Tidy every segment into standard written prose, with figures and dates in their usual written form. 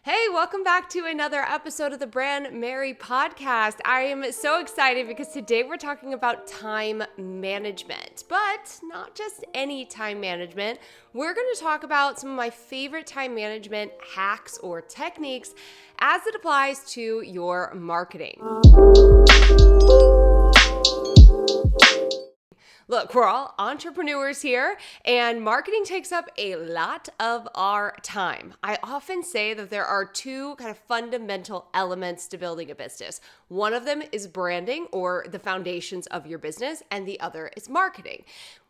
Hey, welcome back to another episode of the Brandmerry podcast. I am so excited because today we're talking about time management, but not just any time management. We're going to talk about some of my favorite time management hacks or techniques as it applies to your marketing. Look, we're all entrepreneurs here, and marketing takes up a lot of our time. I often say that there are two kind of fundamental elements to building a business. One of them is branding, or the foundations of your business, and the other is marketing.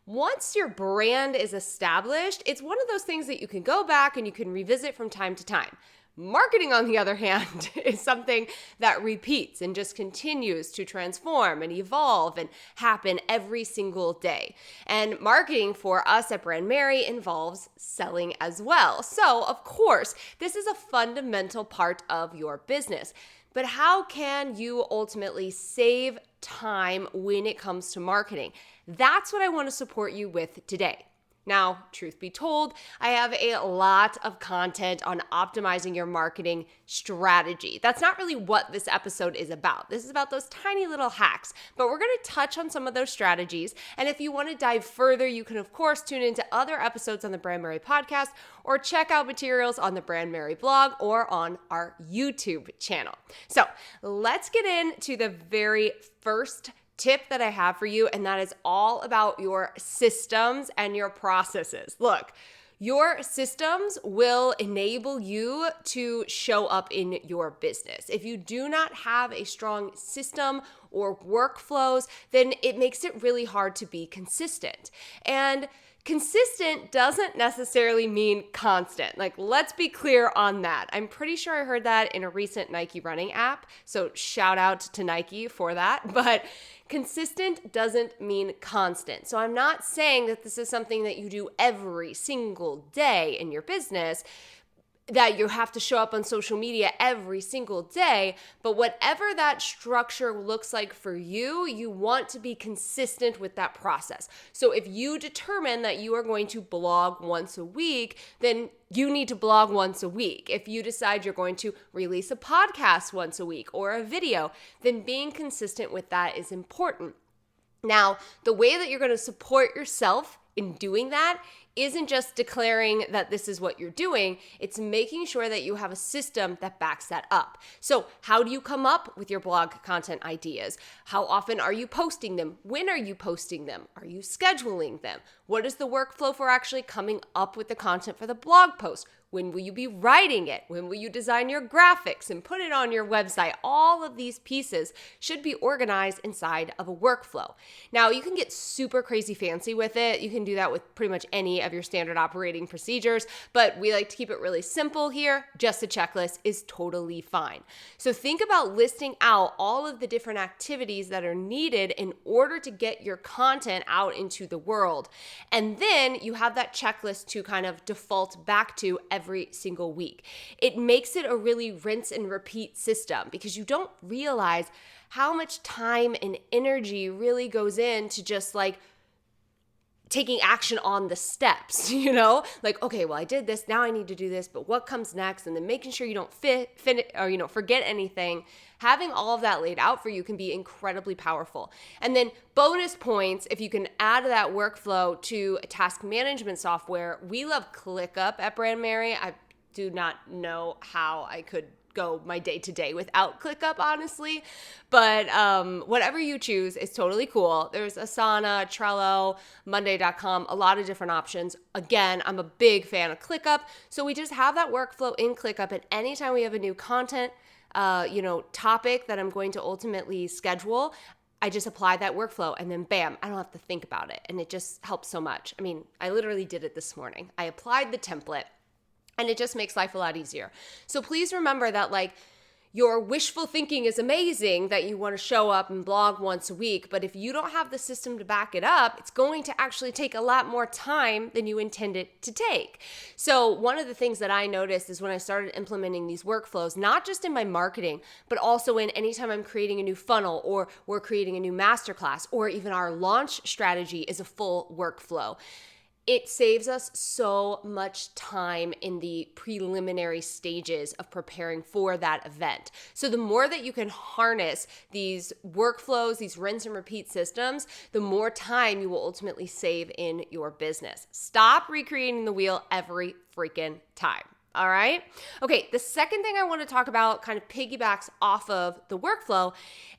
Once your brand is established, it's one of those things that you can go back and you can revisit from time to time. Marketing, on the other hand, is something that repeats and just continues to transform and evolve and happen every single day. And marketing for us at Brandmerry involves selling as well. So, of course, this is a fundamental part of your business. But how can you ultimately save time when it comes to marketing? That's what I want to support you with today. Now, truth be told, I have a lot of content on optimizing your marketing strategy. That's not really what this episode is about. This is about those tiny little hacks, but we're going to touch on some of those strategies. And if you want to dive further, you can, of course, tune into other episodes on the Brandmerry podcast or check out materials on the Brandmerry blog or on our YouTube channel. So let's get into the very first tip that I have for you, and that is all about your systems and your processes. Look, your systems will enable you to show up in your business. If you do not have a strong system or workflows, then it makes it really hard to be consistent. And consistent doesn't necessarily mean constant. Like, let's be clear on that. I'm pretty sure I heard that in a recent Nike running app. So shout out to Nike for that. But consistent doesn't mean constant. So I'm not saying that this is something that you do every single day in your business, that you have to show up on social media every single day, but whatever that structure looks like for you, you want to be consistent with that process. So if you determine that you are going to blog once a week, then you need to blog once a week. If you decide you're going to release a podcast once a week or a video, then being consistent with that is important. Now, the way that you're going to support yourself in doing that isn't just declaring that this is what you're doing, it's making sure that you have a system that backs that up. So how do you come up with your blog content ideas? How often are you posting them? When are you posting them? Are you scheduling them? What is the workflow for actually coming up with the content for the blog post? When will you be writing it? When will you design your graphics and put it on your website? All of these pieces should be organized inside of a workflow. Now, you can get super crazy fancy with it. You can do that with pretty much any of your standard operating procedures, but we like to keep it really simple here. Just a checklist is totally fine. So think about listing out all of the different activities that are needed in order to get your content out into the world. And then you have that checklist to kind of default back to every single week. It makes it a really rinse and repeat system because you don't realize how much time and energy really goes into just like taking action on the steps, like, okay, well, I did this, now I need to do this, but what comes next? And then making sure you don't forget anything. Having all of that laid out for you can be incredibly powerful. And then bonus points, if you can add that workflow to a task management software. We love ClickUp at Brandmerry. I do not know how I could go my day to day without ClickUp, honestly. But whatever you choose is totally cool. There's Asana, Trello, Monday.com, a lot of different options. Again, I'm a big fan of ClickUp. So we just have that workflow in ClickUp, and anytime we have a new content, topic that I'm going to ultimately schedule, I just apply that workflow and then bam, I don't have to think about it. And it just helps so much. I mean, I literally did it this morning. I applied the template. And it just makes life a lot easier. So please remember that your wishful thinking is amazing that you want to show up and blog once a week. But if you don't have the system to back it up, it's going to actually take a lot more time than you intended to take. So one of the things that I noticed is when I started implementing these workflows, not just in my marketing, but also in anytime I'm creating a new funnel or we're creating a new masterclass or even our launch strategy is a full workflow. it saves us so much time in the preliminary stages of preparing for that event. So the more that you can harness these workflows, these rinse and repeat systems, the more time you will ultimately save in your business. Stop recreating the wheel every freaking time. All right. Okay. The second thing I want to talk about kind of piggybacks off of the workflow,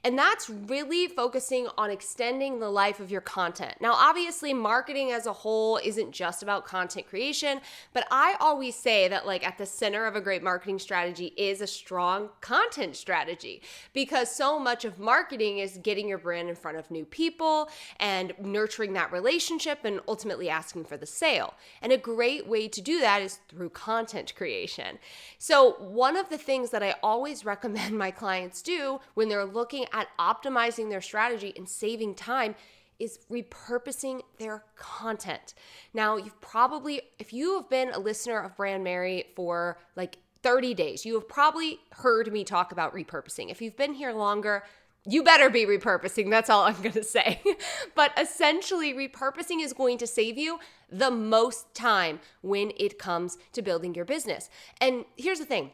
and that's really focusing on extending the life of your content. Now, obviously, marketing as a whole isn't just about content creation, but I always say that like at the center of a great marketing strategy is a strong content strategy, because so much of marketing is getting your brand in front of new people and nurturing that relationship and ultimately asking for the sale. And a great way to do that is through content creation. So one of the things that I always recommend my clients do when they're looking at optimizing their strategy and saving time is repurposing their content. Now, if you have been a listener of Brandmerry for like 30 days, you have probably heard me talk about repurposing. If you've been here longer, you better be repurposing. That's all I'm going to say. But essentially, repurposing is going to save you the most time when it comes to building your business. And here's the thing.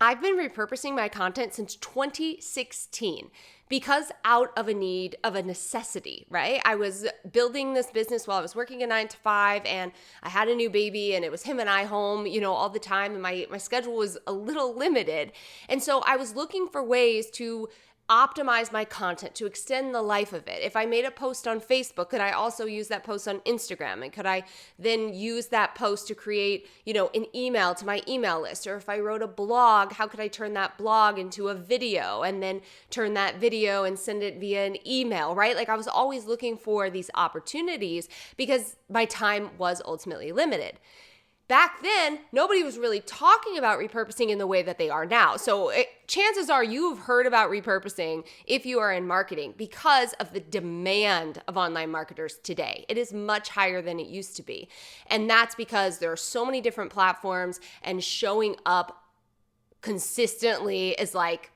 I've been repurposing my content since 2016 because out of a need, of a necessity, right? I was building this business while I was working a 9-to-5, and I had a new baby, and it was him and I home, all the time, and my schedule was a little limited. And so I was looking for ways to optimize my content, to extend the life of it. If I made a post on Facebook, could I also use that post on Instagram? And could I then use that post to create, an email to my email list? Or if I wrote a blog, how could I turn that blog into a video and then turn that video and send it via an email, right? Like I was always looking for these opportunities because my time was ultimately limited. Back then, nobody was really talking about repurposing in the way that they are now. So chances are you've heard about repurposing if you are in marketing because of the demand of online marketers today. It is much higher than it used to be. And that's because there are so many different platforms, and showing up consistently is like,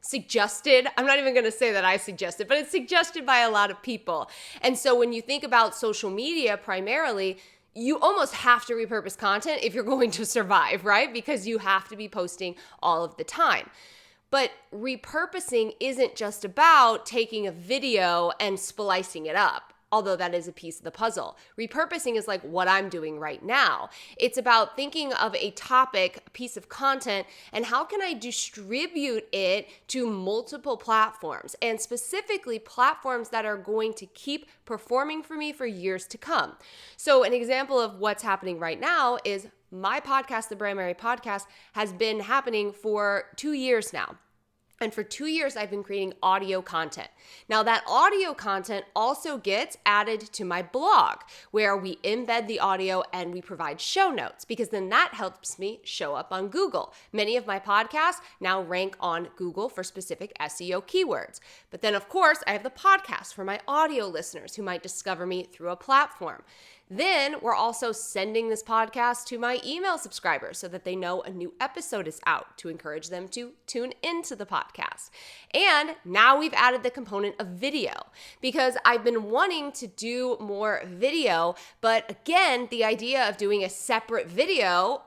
suggested. I'm not even going to say that I suggested, but it's suggested by a lot of people. And so when you think about social media primarily, you almost have to repurpose content if you're going to survive, right? Because you have to be posting all of the time. But repurposing isn't just about taking a video and splicing it up, although that is a piece of the puzzle. Repurposing is like what I'm doing right now. It's about thinking of a topic, a piece of content, and how can I distribute it to multiple platforms, and specifically platforms that are going to keep performing for me for years to come. So an example of what's happening right now is my podcast, the Brandmerry podcast, has been happening for 2 years now. And for 2 years, I've been creating audio content. Now, that audio content also gets added to my blog, where we embed the audio and we provide show notes, because then that helps me show up on Google. Many of my podcasts now rank on Google for specific SEO keywords. But then, of course, I have the podcast for my audio listeners who might discover me through a platform. Then we're also sending this podcast to my email subscribers so that they know a new episode is out, to encourage them to tune into the podcast. And now we've added the component of video, because I've been wanting to do more video, but again, the idea of doing a separate video,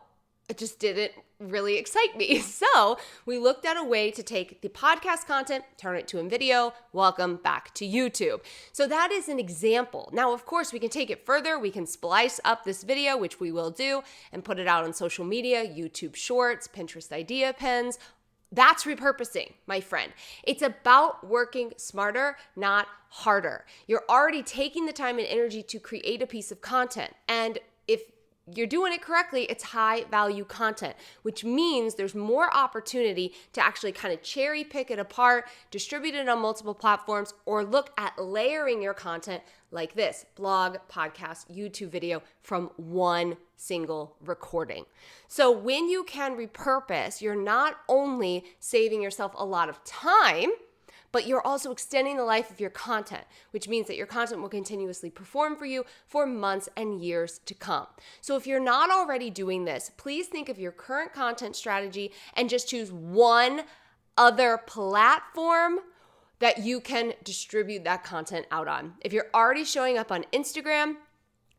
it just didn't really excite me. So we looked at a way to take the podcast content, turn it to a video. Welcome back to YouTube. So that is an example. Now, of course, we can take it further. We can splice up this video, which we will do, and put it out on social media, YouTube Shorts, Pinterest Idea Pens. That's repurposing, my friend. It's about working smarter, not harder. You're already taking the time and energy to create a piece of content. And if you're doing it correctly, it's high value content, which means there's more opportunity to actually kind of cherry pick it apart, distribute it on multiple platforms, or look at layering your content like this: blog, podcast, YouTube video from one single recording. So when you can repurpose, you're not only saving yourself a lot of time, but you're also extending the life of your content, which means that your content will continuously perform for you for months and years to come. So if you're not already doing this, please think of your current content strategy and just choose one other platform that you can distribute that content out on. If you're already showing up on Instagram,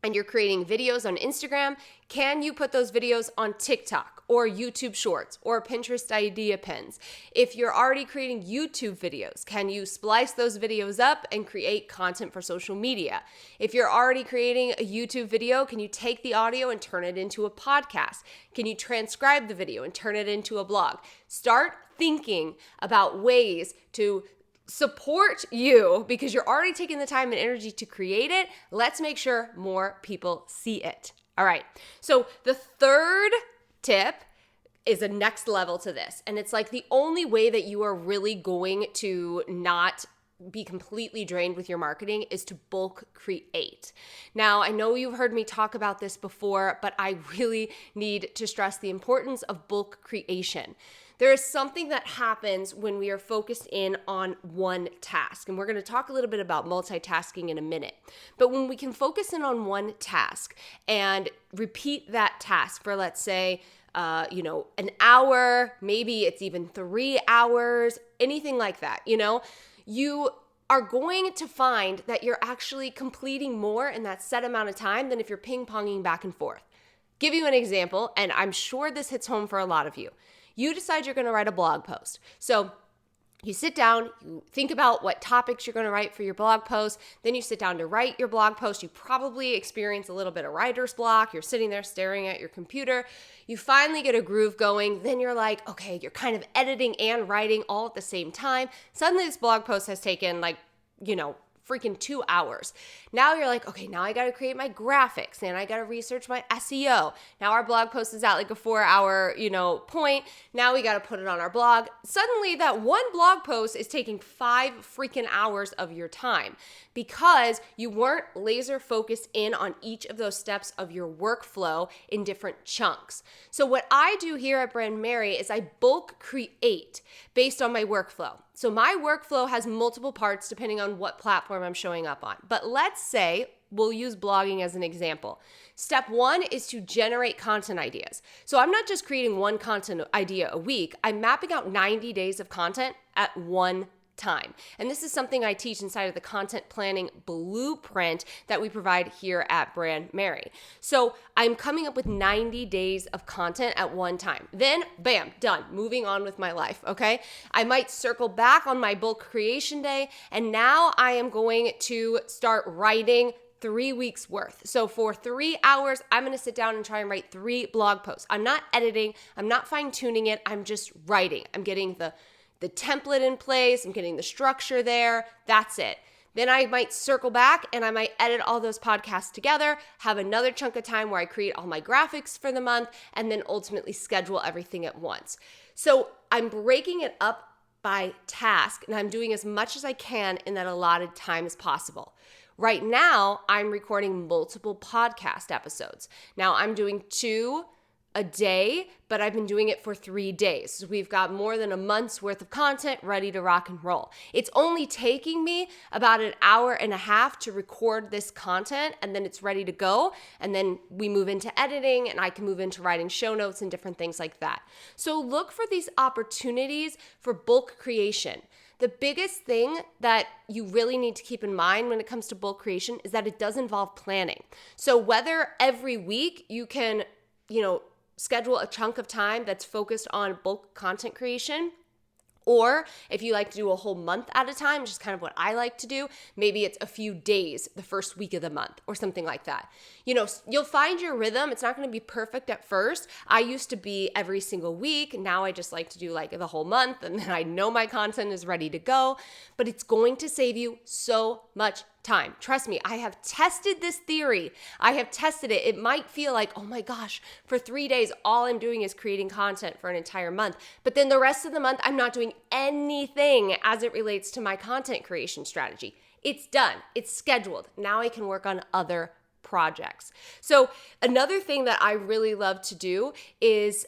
and you're creating videos on Instagram, can you put those videos on TikTok or YouTube Shorts or Pinterest Idea Pins? If you're already creating YouTube videos, can you splice those videos up and create content for social media? If you're already creating a YouTube video, can you take the audio and turn it into a podcast? Can you transcribe the video and turn it into a blog? Start thinking about ways to support you because you're already taking the time and energy to create it. Let's make sure more people see it. All right. So the third tip is a next level to this. And it's like the only way that you are really going to not be completely drained with your marketing is to bulk create. Now, I know you've heard me talk about this before, but I really need to stress the importance of bulk creation. There is something that happens when we are focused in on one task. And we're going to talk a little bit about multitasking in a minute. But when we can focus in on one task and repeat that task for, let's say, an hour, maybe it's even 3 hours, anything like that, you are going to find that you're actually completing more in that set amount of time than if you're ping-ponging back and forth. Give you an example, and I'm sure this hits home for a lot of you. You decide you're going to write a blog post. So you sit down, you think about what topics you're going to write for your blog post, then you sit down to write your blog post. You probably experience a little bit of writer's block. You're sitting there staring at your computer. You finally get a groove going. Then you're like, okay, you're kind of editing and writing all at the same time. Suddenly this blog post has taken freaking 2 hours. Now you're like, okay, now I got to create my graphics and I got to research my SEO. Now our blog post is at like a 4-hour, point. Now we got to put it on our blog. Suddenly that one blog post is taking 5 freaking hours of your time because you weren't laser focused in on each of those steps of your workflow in different chunks. So what I do here at Brandmerry is I bulk create based on my workflow. So my workflow has multiple parts depending on what platform I'm showing up on. But let's say we'll use blogging as an example. Step 1 is to generate content ideas. So I'm not just creating one content idea a week. I'm mapping out 90 days of content at one time. And this is something I teach inside of the content planning blueprint that we provide here at Brandmerry. So I'm coming up with 90 days of content at one time. Then, bam, done. Moving on with my life, okay? I might circle back on my bulk creation day, and now I am going to start writing 3 weeks worth. So for 3 hours, I'm going to sit down and try and write 3 blog posts. I'm not editing. I'm not fine-tuning it. I'm just writing. I'm getting the template in place, I'm getting the structure there, that's it. Then I might circle back and I might edit all those podcasts together, have another chunk of time where I create all my graphics for the month, and then ultimately schedule everything at once. So I'm breaking it up by task, and I'm doing as much as I can in that allotted time as possible. Right now, I'm recording multiple podcast episodes. Now I'm doing 2 a day, but I've been doing it for 3 days. So we've got more than a month's worth of content ready to rock and roll. It's only taking me about an hour and a half to record this content, and then it's ready to go. And then we move into editing, and I can move into writing show notes and different things like that. So look for these opportunities for bulk creation. The biggest thing that you really need to keep in mind when it comes to bulk creation is that it does involve planning. So whether every week you can, schedule a chunk of time that's focused on bulk content creation, or if you like to do a whole month at a time, which is kind of what I like to do, maybe it's a few days the first week of the month or something like that. You'll find your rhythm. It's not going to be perfect at first. I used to be every single week. Now I just like to do like the whole month, and then I know my content is ready to go, but it's going to save you so much time. Trust me, I have tested this theory. I have tested it. It might feel like, oh my gosh, for 3 days, all I'm doing is creating content for an entire month. But then the rest of the month, I'm not doing anything as it relates to my content creation strategy. It's done. It's scheduled. Now I can work on other projects. So another thing that I really love to do is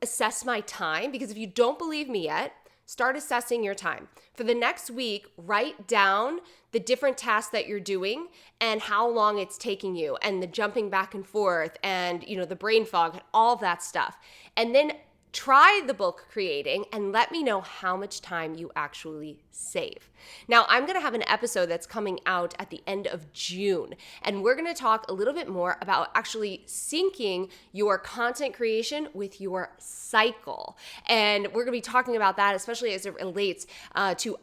assess my time, because if you don't believe me yet, start assessing your time. For the next week, write down the different tasks that you're doing and how long it's taking you, and the jumping back and forth, and the brain fog and all of that stuff. And then Try the bulk creating and let me know how much time you actually save. Now, I'm going to have an episode that's coming out at the end of June, and we're going to talk a little bit more about actually syncing your content creation with your cycle. And we're going to be talking about that, especially as it relates to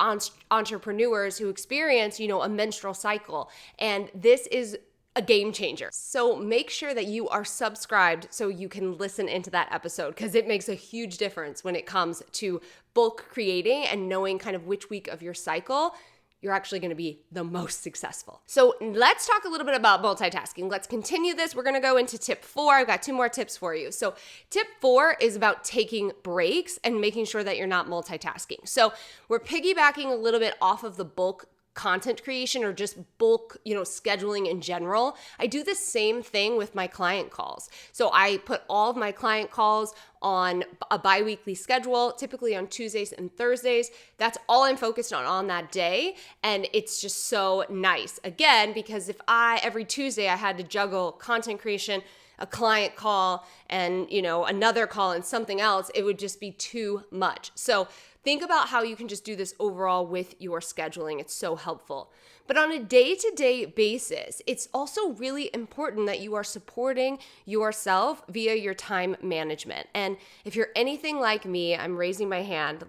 entrepreneurs who experience, a menstrual cycle. And this is a game changer. So make sure that you are subscribed so you can listen into that episode, because it makes a huge difference when it comes to bulk creating and knowing kind of which week of your cycle you're actually going to be the most successful. So let's talk a little bit about multitasking. Let's continue this. We're going to go into tip 4. I've got 2 more tips for you. So tip 4 is about taking breaks and making sure that you're not multitasking. So we're piggybacking a little bit off of the bulk content creation or just bulk, scheduling in general. I do the same thing with my client calls. So I put all of my client calls on a bi-weekly schedule, typically on Tuesdays and Thursdays. That's all I'm focused on that day. And it's just so nice. Again, because if every Tuesday I had to juggle content creation, a client call, and another call and something else, it would just be too much. So think about how you can just do this overall with your scheduling. It's so helpful. But on a day-to-day basis, it's also really important that you are supporting yourself via your time management. And if you're anything like me, I'm raising my hand,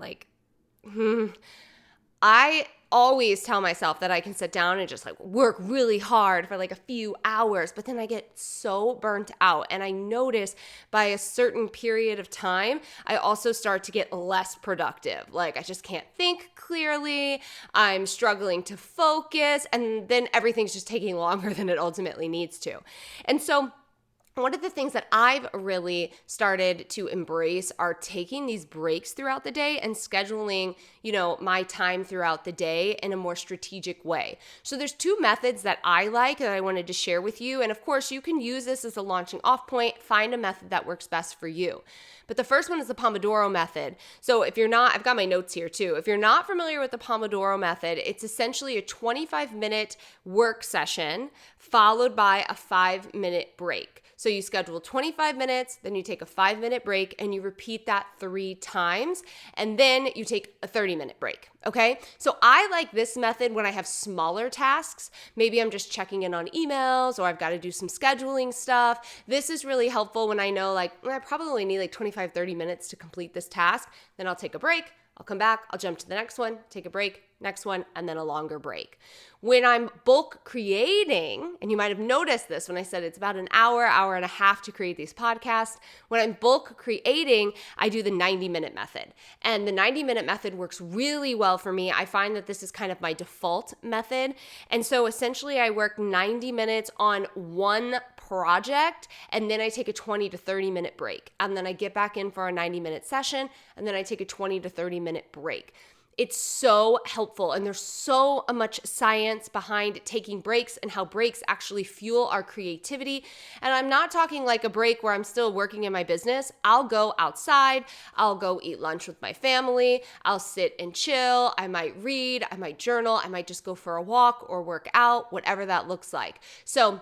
I always tell myself that I can sit down and just work really hard for a few hours, but then I get so burnt out. And I notice by a certain period of time, I also start to get less productive. I just can't think clearly. I'm struggling to focus, and then everything's just taking longer than it ultimately needs to. And so one of the things that I've really started to embrace are taking these breaks throughout the day and scheduling, my time throughout the day in a more strategic way. So there's 2 methods that I like that I wanted to share with you. And of course, you can use this as a launching off point, find a method that works best for you. But the first one is the Pomodoro method. So if you're not, I've got my notes here too. If you're not familiar with the Pomodoro method, it's essentially a 25-minute work session followed by a 5-minute break. So you schedule 25 minutes, then you take a 5-minute break, and you repeat that 3 times, and then you take a 30-minute break, okay? So I like this method when I have smaller tasks. Maybe I'm just checking in on emails, or I've got to do some scheduling stuff. This is really helpful when I know I probably only need 25, 30 minutes to complete this task. Then I'll take a break. I'll come back, I'll jump to the next one, take a break, next one, and then a longer break. When I'm bulk creating, and you might have noticed this when I said it's about an hour and a half to create these podcasts, when I'm bulk creating, I do the 90-minute method. And the 90-minute method works really well for me. I find that this is kind of my default method. And so essentially I work 90 minutes on one project, and then I take a 20 to 30 minute break. And then I get back in for a 90-minute session, and then I take a 20 to 30 minute break. It's so helpful, and there's so much science behind taking breaks and how breaks actually fuel our creativity. And I'm not talking like a break where I'm still working in my business. I'll go outside, I'll go eat lunch with my family, I'll sit and chill, I might read, I might journal, I might just go for a walk or work out, whatever that looks like. So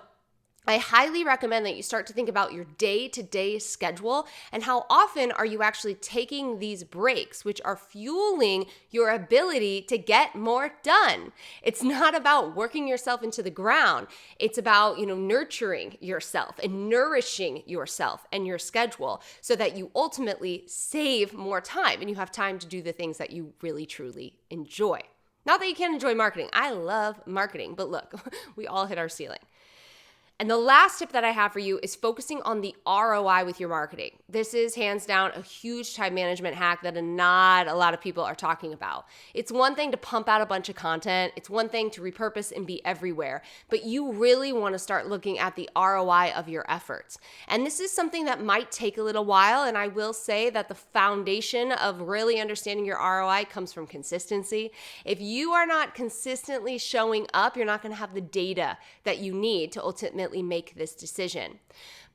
I highly recommend that you start to think about your day-to-day schedule and how often are you actually taking these breaks, which are fueling your ability to get more done. It's not about working yourself into the ground. It's about, nurturing yourself and nourishing yourself and your schedule so that you ultimately save more time and you have time to do the things that you really, truly enjoy. Not that you can't enjoy marketing. I love marketing, but look, we all hit our ceiling. And the last tip that I have for you is focusing on the ROI with your marketing. This is hands down a huge time management hack that not a lot of people are talking about. It's one thing to pump out a bunch of content. It's one thing to repurpose and be everywhere, but you really want to start looking at the ROI of your efforts. And this is something that might take a little while. And I will say that the foundation of really understanding your ROI comes from consistency. If you are not consistently showing up, you're not going to have the data that you need to ultimately make this decision.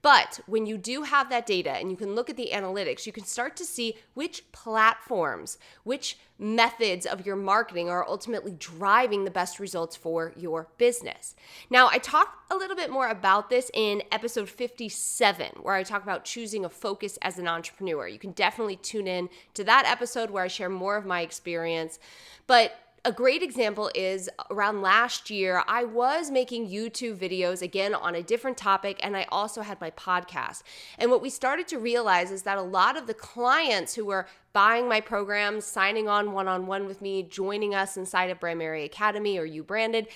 But when you do have that data and you can look at the analytics, you can start to see which platforms, which methods of your marketing are ultimately driving the best results for your business. Now, I talk a little bit more about this in episode 57, where I talk about choosing a focus as an entrepreneur. You can definitely tune in to that episode where I share more of my experience. But a great example is around last year, I was making YouTube videos again on a different topic, and I also had my podcast. And what we started to realize is that a lot of the clients who were buying my programs, signing on one-on-one with me, joining us inside of Brandmerry Academy or You Branded,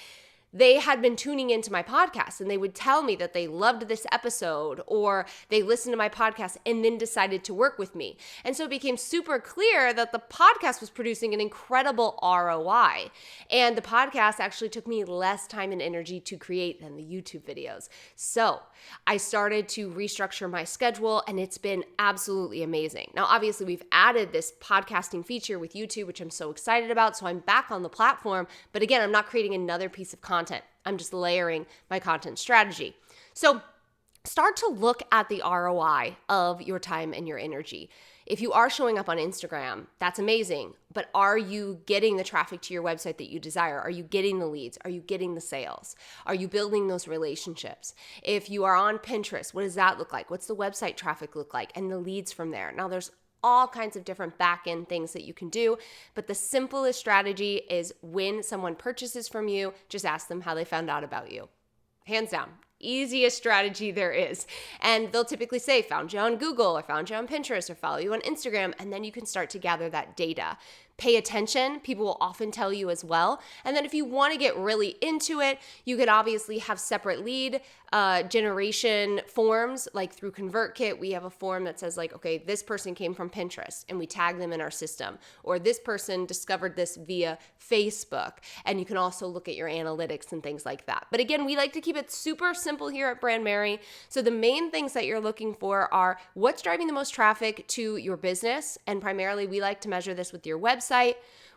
they had been tuning into my podcast and they would tell me that they loved this episode or they listened to my podcast and then decided to work with me. And so it became super clear that the podcast was producing an incredible ROI. And the podcast actually took me less time and energy to create than the YouTube videos. So I started to restructure my schedule and it's been absolutely amazing. Now, obviously, we've added this podcasting feature with YouTube, which I'm so excited about. So I'm back on the platform. But again, I'm not creating another piece of content. I'm just layering my content strategy. So start to look at the ROI of your time and your energy. If you are showing up on Instagram, that's amazing. But are you getting the traffic to your website that you desire? Are you getting the leads? Are you getting the sales? Are you building those relationships? If you are on Pinterest, what does that look like? What's the website traffic look like? And the leads from there. Now, there's all kinds of different back-end things that you can do. But the simplest strategy is when someone purchases from you, just ask them how they found out about you. Hands down. Easiest strategy there is. And they'll typically say, found you on Google or found you on Pinterest or follow you on Instagram. And then you can start to gather that data. Pay attention. People will often tell you as well. And then if you want to get really into it, you could obviously have separate lead generation forms. Like through ConvertKit, we have a form that says like, okay, this person came from Pinterest and we tag them in our system. Or this person discovered this via Facebook. And you can also look at your analytics and things like that. But again, we like to keep it super simple here at Brandmerry. So the main things that you're looking for are what's driving the most traffic to your business. And primarily, we like to measure this with your website.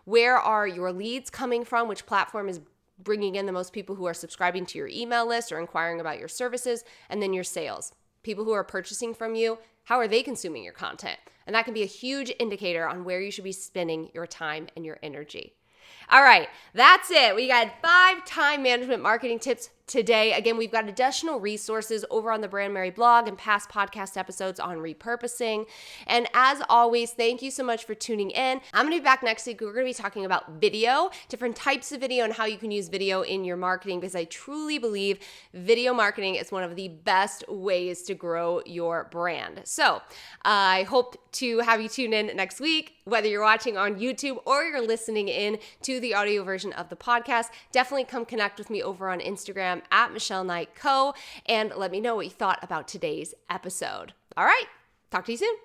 Where are your leads coming from? Which platform is bringing in the most people who are subscribing to your email list or inquiring about your services? And then your sales. People who are purchasing from you, how are they consuming your content? And that can be a huge indicator on where you should be spending your time and your energy. All right, that's it. We got 5 time management marketing tips today. Again, we've got additional resources over on the Brandmerry blog and past podcast episodes on repurposing. And as always, thank you so much for tuning in. I'm going to be back next week. We're going to be talking about video, different types of video, and how you can use video in your marketing, because I truly believe video marketing is one of the best ways to grow your brand. So I hope to have you tune in next week, whether you're watching on YouTube or you're listening in to the audio version of the podcast. Definitely come connect with me over on Instagram at Michelle Knight Co. and let me know what you thought about today's episode. All right, talk to you soon.